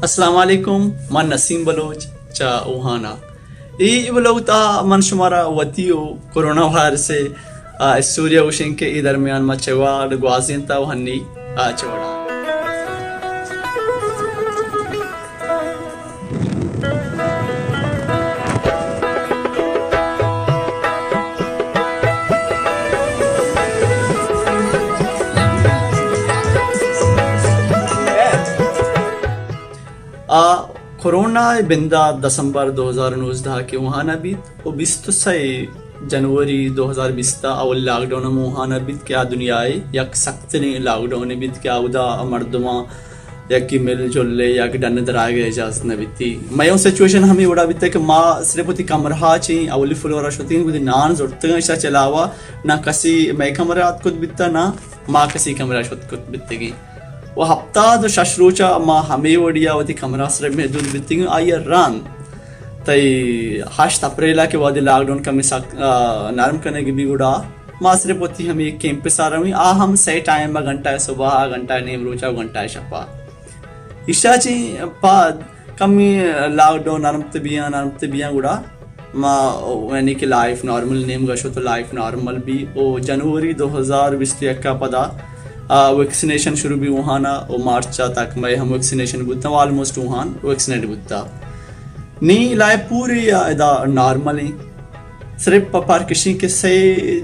السلام علیکم من نسیم بلوچ چا اوہانا ای بلوتا من شمارا وطیو کرونا وائرس سے سوریا وشن کے ای درمیان ما چوال گوازین تا وہنی چوڑا کورونا بندہ دسمبر 2019 کے وہاں بیت و 26 جنوری 2020 اول لاک ڈاؤن وہاں بیت کیا دنیا یک سخت لاک ڈاؤن بیت کیا ادا مردما یک مل جل لے یک ڈن درا گئے اجازت نہ بیتی میں سچویشن ہمیں اڑا بیتا کہ ماں صرف ہوتی کمرہ چیں اولی فلورا شوتیں ہوتی نان زورتیں ایسا چلاوا نہ کسی میں کمرات کت بیتا نہ ماں کسی کمرہ شوت کت بیتے گی وہ ہفتہ دو ششروچا ما ہمیں وڑیا وتی کمرہ سر محدود بیتیں آئی ران تی 8 اپریل کے بعد لاک ڈاؤن کا مساق نرم کرنے کی بھی گڑا ما صرف ہوتی ہم ایک کیمپ پہ سارا ہوئی ہم صحیح ٹائم میں گھنٹہ صبح گھنٹہ نیم روچا گھنٹہ شپا اشا چی بعد کمی لاک ڈاؤن نرم تبیاں گڑا ما یعنی کہ لائف نارمل نیم گشو تو لائف نارمل بھی او جنوری 2021 کا پدا ویکسینیشن شروع بھی وہانا اور مارچ تک میں ہم ویکسینیشن بودتا آلموسٹ وہاں ویکسینیٹ بودتا نی لائے پوری ادا نارمل ہیں صرف پر کسی کے سے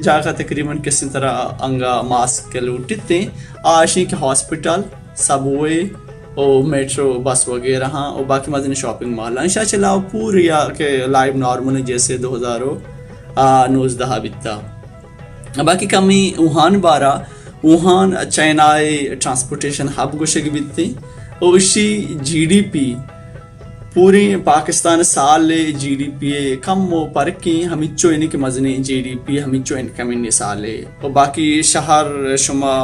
جاگہ تقریباً کسی طرح انگا ماسک کے لوٹتے آشی کے ہاسپٹل سب وے اور میٹرو بس وغیرہ ہاں اور باقی مزین شاپنگ مال انشاء چلاؤ پوری کہ لائف نارمل جیسے 2019 بیتا باقی کمی وہان بارہ وہاں چائنائی ٹرانسپورٹیشن ہب گوشے بیتتے اور اسی جی ڈی پی پوری پاکستان سال جی ڈی پی کم و پرکی ہمیچو یعنی کہ مزنی جی ڈی پی ہمیچو انکمنی سال اور باقی شہر شما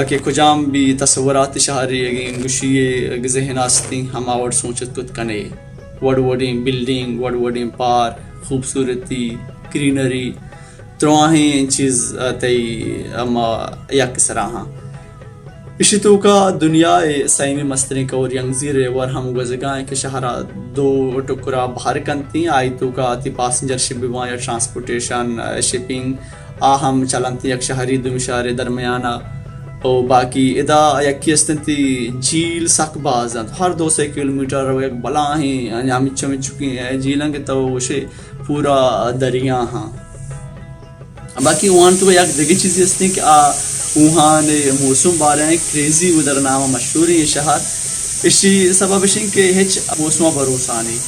کہ کجام بھی تصورات شہری گوشی ذہن آستی ہم آور سوچت کت کنے وڈ وڈیں بلڈنگ وڈ وڈیں پارک خوبصورتی گرینری ترواہیں چیز تی اما یک سراہاں اسی تو کا دنیا سائمی مستری کا اور ینگزیر ور ہم گزگائیں کہ شہرہ 2 ٹکرا باہر کنتی آئی تو کا تی پاسنجر شپ بھی یا ٹرانسپورٹیشن شپنگ ہم چلنتی یک شہری دو مشارے درمیانہ اور باقی ادا یکی استنتی جھیل سک بازن ہر 200 کلومیٹر یک بلا ہیں ہم اچھا میں چکی ہیں جھیلیں کے تو اسے پورا دریا ہاں باقی وہاں تو یک دیگی چیزی اس نے کہ وہاں موسم بارے ہیں کریزی ادھر نام مشہور ہے شہر اسی سبب ہے کہ ہچ موسم بھروسہ نہیں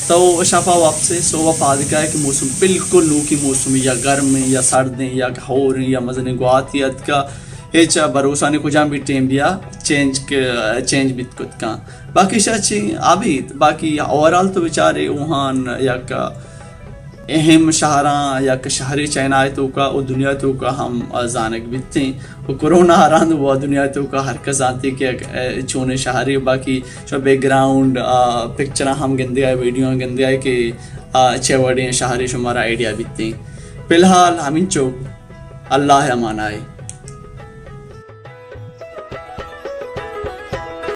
تو شفا واپس صوبہ پادکا ہے کہ موسم بالکل لو کی موسم یا گرم یا سرد یا ہور یا مزن گواتیت کا ہچ بھروسہ نہیں کجام بھی ٹیم بیا چینج بیت کت کا باقی شاچی آبیت باقی اوورال تو بیچارے وہاں یک اہم شہراں یا کہ شہری چینائی تو کا اور دنیا تو کا ہم زانک بیتے ہیں اور کرونا حران وہ دنیا تو کا ہر کس آتی کہ چونے شہری باقی جو بیک گراؤنڈ پکچرہ ہم گندے آئے ویڈیو گندے آئے کہ چھ وڑیں شہری شمارا آئیڈیا بیتے ہیں فی الحال ہمیں چوک اللہ امان آئے.